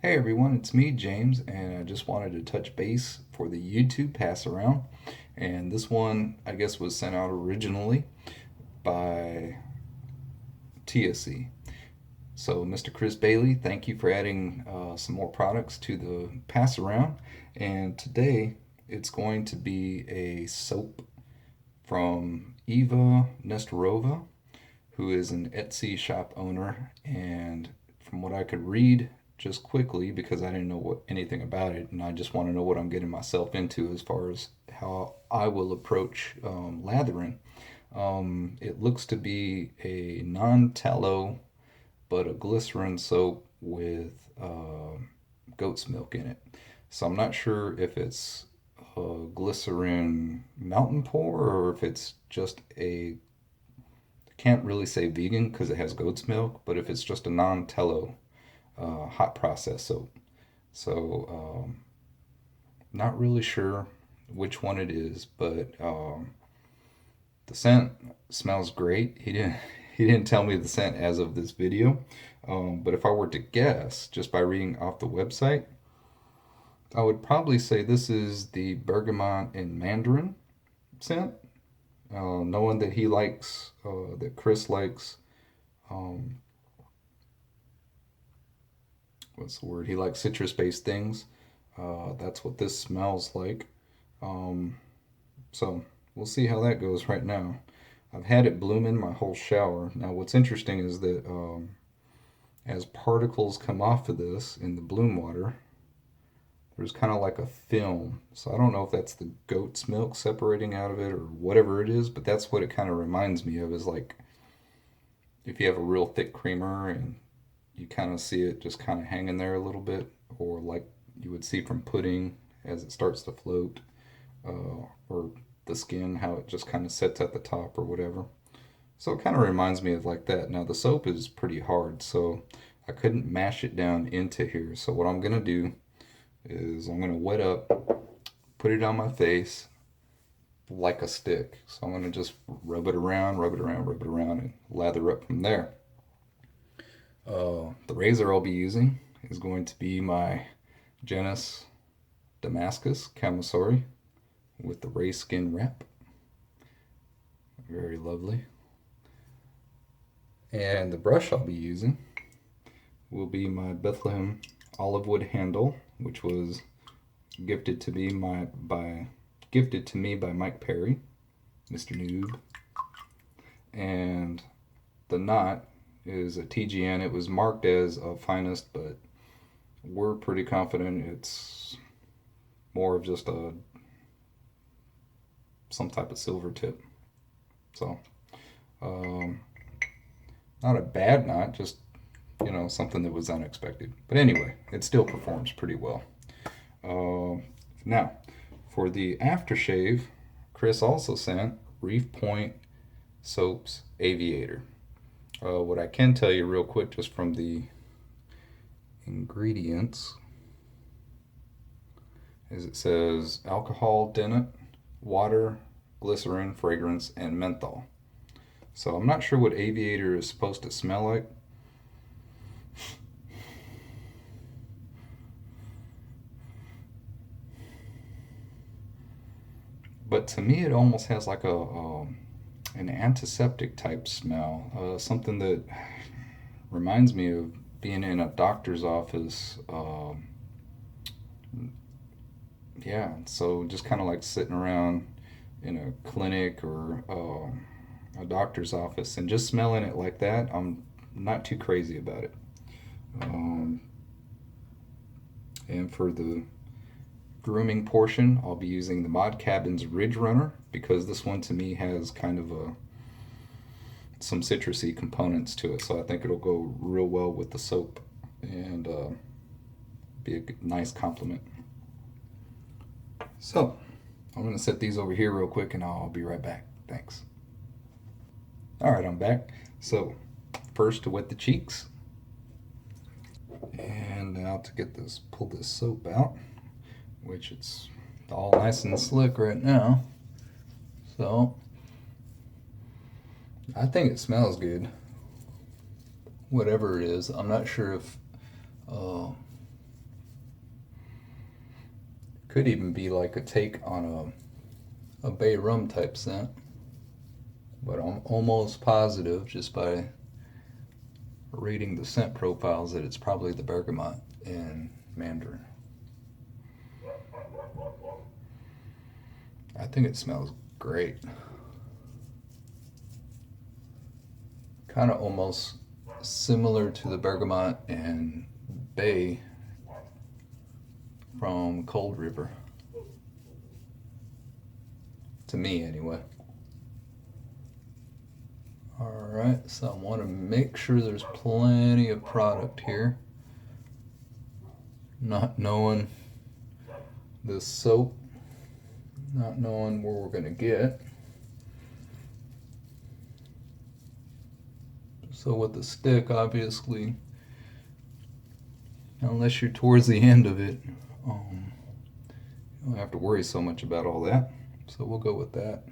Hey everyone, it's me, James, and I just wanted to touch base for the YouTube pass around. And this one, I guess, was sent out originally by TSC. So, Mr. Chris Bailey, thank you for adding some more products to the pass around. And today, it's going to be a soap from Eva Nestorova, who is an Etsy shop owner. And from what I could read just quickly, because I didn't know anything about it, and I just want to know what I'm getting myself into as far as how I will approach lathering. It looks to be a non tallow but a glycerin soap with goat's milk in it. So I'm not sure if it's a glycerin mountain pour or if it's just a, can't really say vegan because it has goat's milk, but if it's just a non-tallow hot process soap. So not really sure which one it is, but the scent smells great. He didn't tell me the scent as of this video, but if I were to guess just by reading off the website, I would probably say this is the bergamot and mandarin scent. Knowing that he likes, that Chris likes, um, what's the word? He likes citrus-based things. That's what this smells like. Um, so we'll see how that goes right now. I've had it bloom in my whole shower. Now, what's interesting is that as particles come off of this in the bloom water, there's kind of like a film. So I don't know if that's the goat's milk separating out of it or whatever it is, but that's what it kind of reminds me of, is like if you have a real thick creamer and you kind of see it just kind of hanging there a little bit, or like you would see from pudding as it starts to float, or the skin, how it just kind of sets at the top or whatever. So it kind of reminds me of like that. Now the soap is pretty hard, so I couldn't mash it down into here. So what I'm gonna do is I'm gonna wet up, put it on my face like a stick. So I'm gonna just rub it around, rub it around, rub it around, and lather up from there. The razor I'll be using is going to be my Genus Damascus kamisori with the raised skin wrap. Very lovely. And the brush I'll be using will be my Bethlehem Olivewood handle, which was gifted to me by Mike Perry, Mr. Noob. And the knot is a TGN. It was marked as a finest, but we're pretty confident it's more of just a some type of silver tip. So um, not a bad knot, just something that was unexpected. But anyway, it still performs pretty well. Now, for the aftershave, Chris also sent Reef Point Soaps Aviator. What I can tell you real quick, just from the ingredients, is it says alcohol, dennet, water, glycerin, fragrance, and menthol. So I'm not sure what aviator is supposed to smell like. But to me, it almost has like an antiseptic type smell. Something that reminds me of being in a doctor's office. Yeah, so just kind of like sitting around in a clinic or a doctor's office and just smelling it like that. I'm not too crazy about it. Um, and for the grooming portion, I'll be using the Mod Cabin's Ridge Runner because this one to me has kind of some citrusy components to it. So I think it'll go real well with the soap and be a nice compliment. So I'm going to set these over here real quick and I'll be right back. Thanks. All right, I'm back. So first to wet the cheeks. And now to pull this soap out, which it's all nice and slick right now. So I think it smells good. Whatever it is, I'm not sure if Could even be like a take on a bay rum type scent. But I'm almost positive just by reading the scent profiles that it's probably the bergamot and mandarin. I think it smells great. Kind of almost similar to the bergamot and bay from Cold River. To me, anyway. Alright, so I want to make sure there's plenty of product here. Not knowing this soap, not knowing where we're going to get. So with the stick, obviously, unless you're towards the end of it, you don't have to worry so much about all that. So we'll go with that.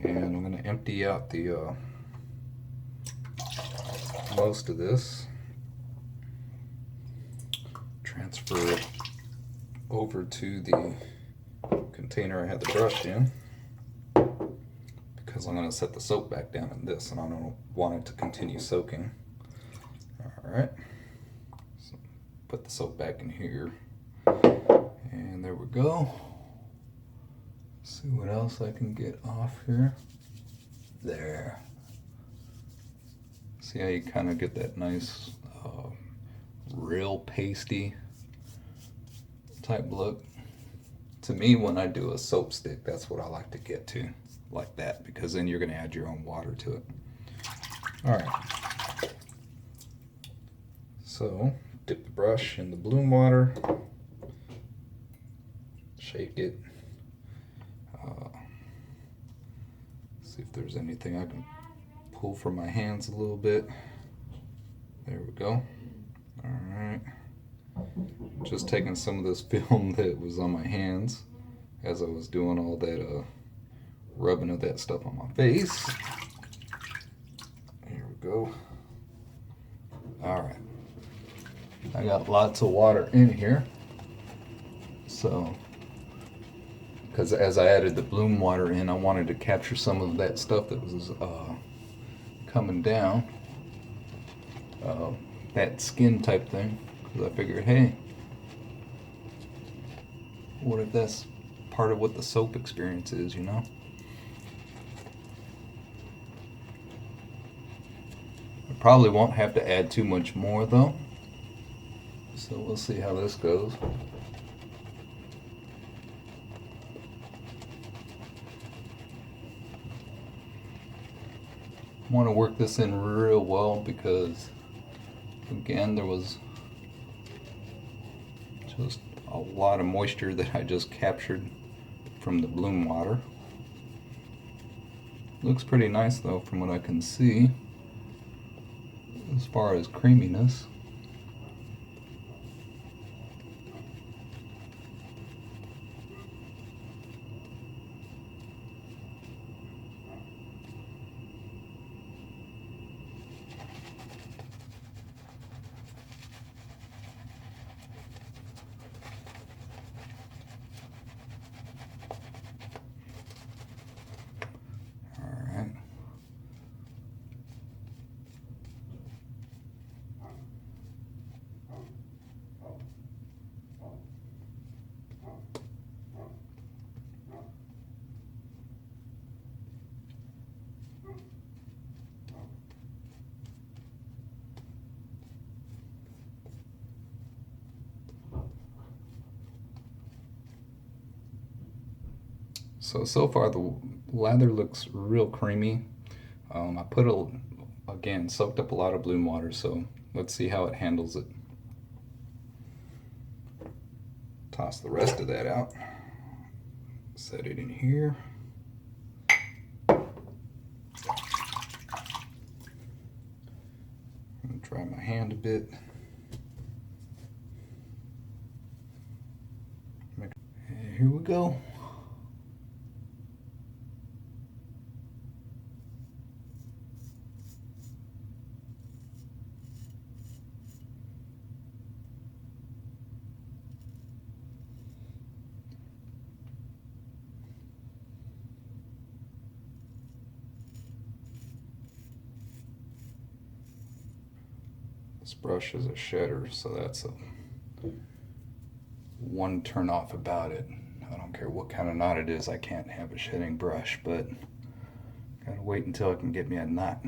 And I'm going to empty out the most of this. Transfer it over to the container I had the brush in, because I'm going to set the soap back down in this and I don't want it to continue soaking. Alright, so put the soap back in here, and there we go. See what else I can get off here. There. See how you kind of get that nice real pasty type look. To me, when I do a soap stick, that's what I like to get to, like that, because then you're going to add your own water to it. Alright, so dip the brush in the bloom water, shake it, see if there's anything I can pull from my hands a little bit. There we go. Alright, just taking some of this film that was on my hands as I was doing all that rubbing of that stuff on my face. Here we go. Alright, I got lots of water in here, so because as I added the bloom water in, I wanted to capture some of that stuff that was coming down, that skin type thing, because I figured, hey, what if that's part of what the soap experience is, you know? I probably won't have to add too much more though, so we'll see how this goes. I want to work this in real well because, again, there was just a lot of moisture that I just captured from the bloom water. Looks pretty nice though from what I can see as far as creaminess. So far the lather looks real creamy. I put again, soaked up a lot of bloom water, so let's see how it handles it. Toss the rest of that out. Set it in here. Dry my hand a bit. And here we go. This brush is a shedder, so that's one turn off about it. I don't care what kind of knot it is, I can't have a shedding brush, but gotta wait until I can get me a knot.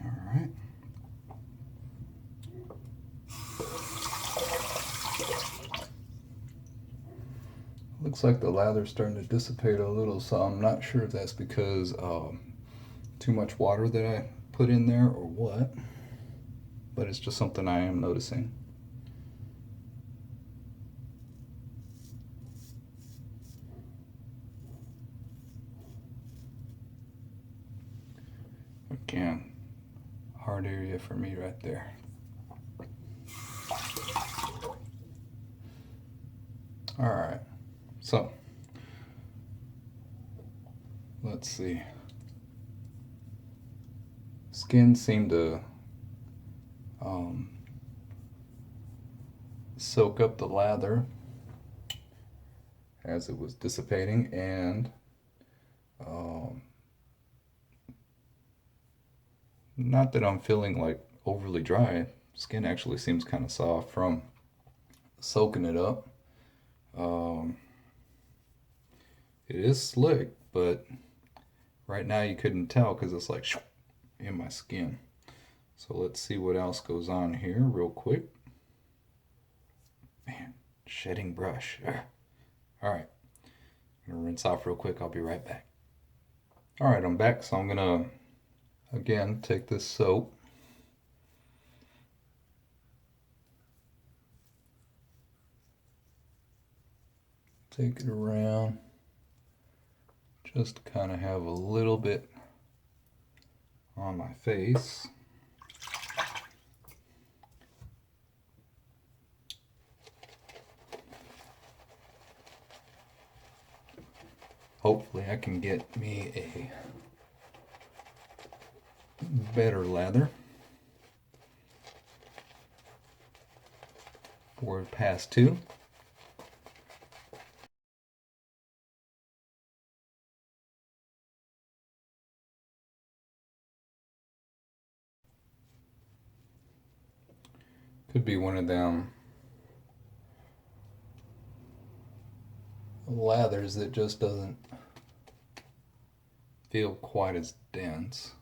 Alright. Looks like the lather's starting to dissipate a little, so I'm not sure if that's because too much water that I put in there or what, but it's just something I am noticing. Again, hard area for me right there. Alright, so let's see. Skin seemed to soak up the lather as it was dissipating, and not that I'm feeling like overly dry. Skin actually seems kind of soft from soaking it up. It is slick, but right now you couldn't tell because it's like in my skin. So let's see what else goes on here real quick. Man, shedding brush. All right, I'm gonna rinse off real quick. I'll be right back. All right, I'm back. So I'm gonna again take this soap, take it around, just kind of have a little bit on my face. Hopefully I can get me a better lather for pass 2. Could be one of them lathers that just doesn't feel quite as dense.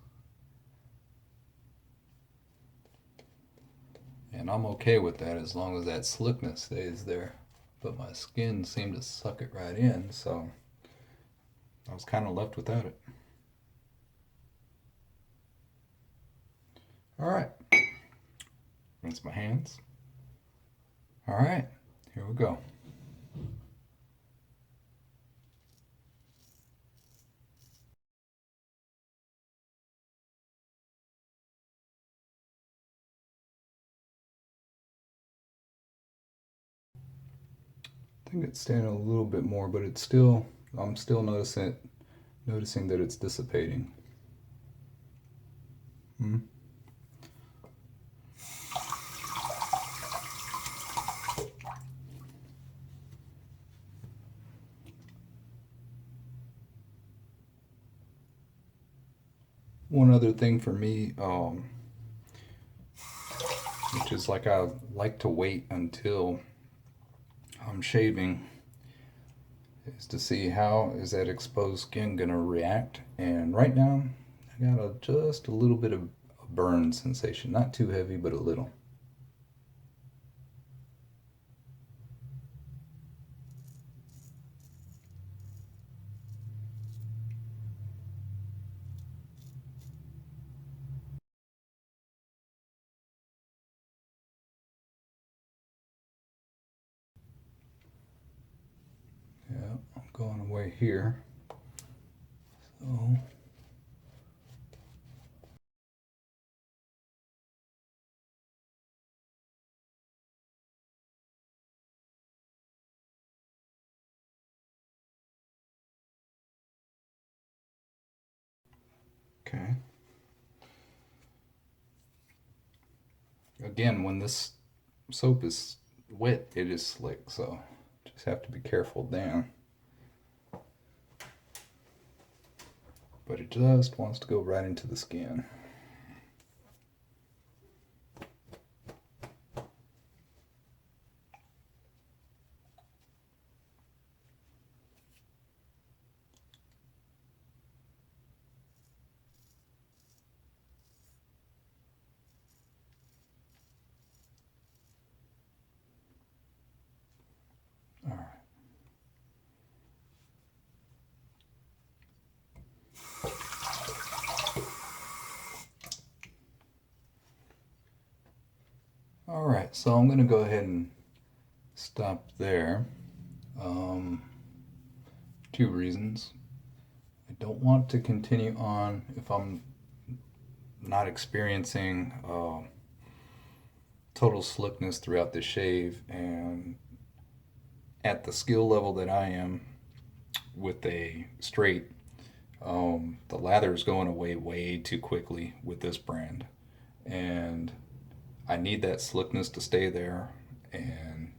And I'm okay with that as long as that slickness stays there. But my skin seemed to suck it right in, so I was kind of left without it. Alright, rinse my hands. Alright, here we go. I think it's staying a little bit more, but it's still, I'm still noticing that it's dissipating. One other thing for me, which is like I like to wait until I'm shaving, is to see how is that exposed skin gonna react. And right now I got just a little bit of a burn sensation, not too heavy, but a little. Yeah, I'm going away here. So okay. Again, when this soap is wet, it is slick, so just have to be careful down. But it just wants to go right into the skin. All right. All right, so I'm going to go ahead and stop there. Two reasons. I don't want to continue on if I'm not experiencing total slickness throughout the shave, and at the skill level that I am with a straight, the lather is going away way too quickly with this brand, and I need that slickness to stay there, and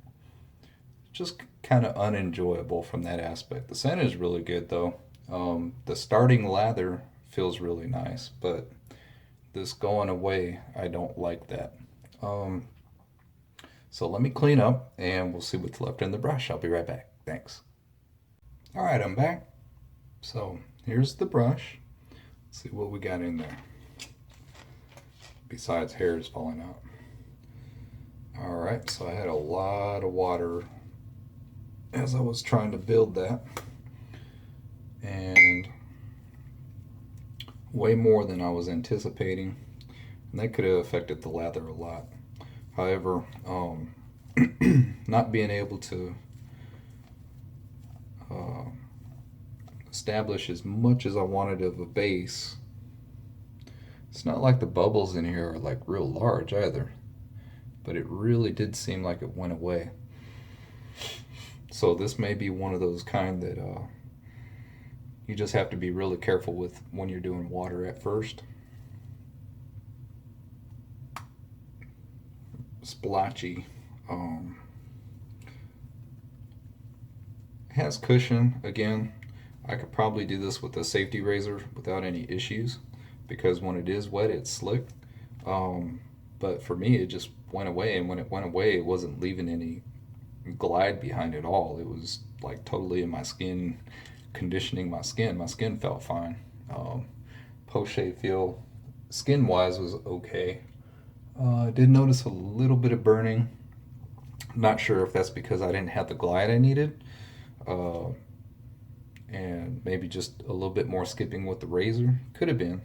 just kind of unenjoyable from that aspect. The scent is really good though. The starting lather feels really nice, but this going away, I don't like that. So let me clean up and we'll see what's left in the brush. I'll be right back. Thanks. All right, I'm back. So here's the brush. Let's see what we got in there. Besides hairs falling out. All right, so I had a lot of water as I was trying to build that, and way more than I was anticipating, and that could have affected the lather a lot. However, not being able to establish as much as I wanted of a base, it's not like the bubbles in here are like real large either, but it really did seem like it went away. So this may be one of those kind that you just have to be really careful with when you're doing water at first. Splotchy. It has cushion. Again, I could probably do this with a safety razor without any issues, because when it is wet, it's slick. But for me, it just went away, and when it went away, it wasn't leaving any glide behind it all. It was like totally in my skin, conditioning my skin. My skin felt fine. Post shave feel skin wise was okay. I did notice a little bit of burning. Not sure if that's because I didn't have the glide I needed, and maybe just a little bit more skipping with the razor. Could have been.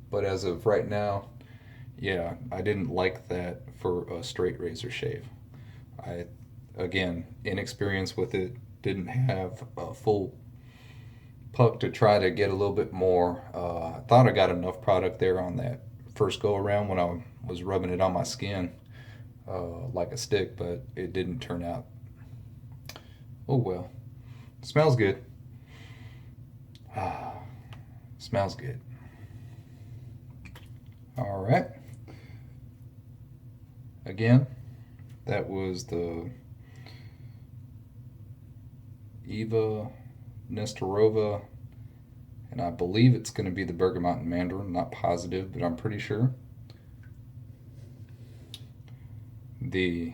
But as of right now, yeah, I didn't like that for a straight razor shave. I, again, inexperience with it, didn't have a full puck to try to get a little bit more. I thought I got enough product there on that first go around when I was rubbing it on my skin like a stick, but it didn't turn out. Oh well. Smells good. Smells good. All right. Again, that was the Eva Nestorova, and I believe it's going to be the Bergamot and Mandarin. Not positive, but I'm pretty sure. The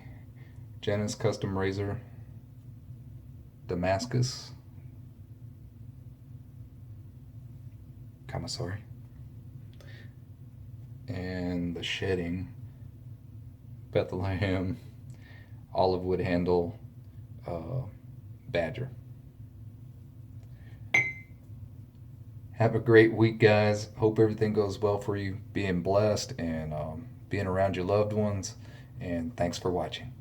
Janice Custom Razor Damascus Kamisori, and the Shedding Bethlehem Olivewood handle Badger. Have a great week, guys. Hope everything goes well for you. Being blessed and being around your loved ones. And thanks for watching.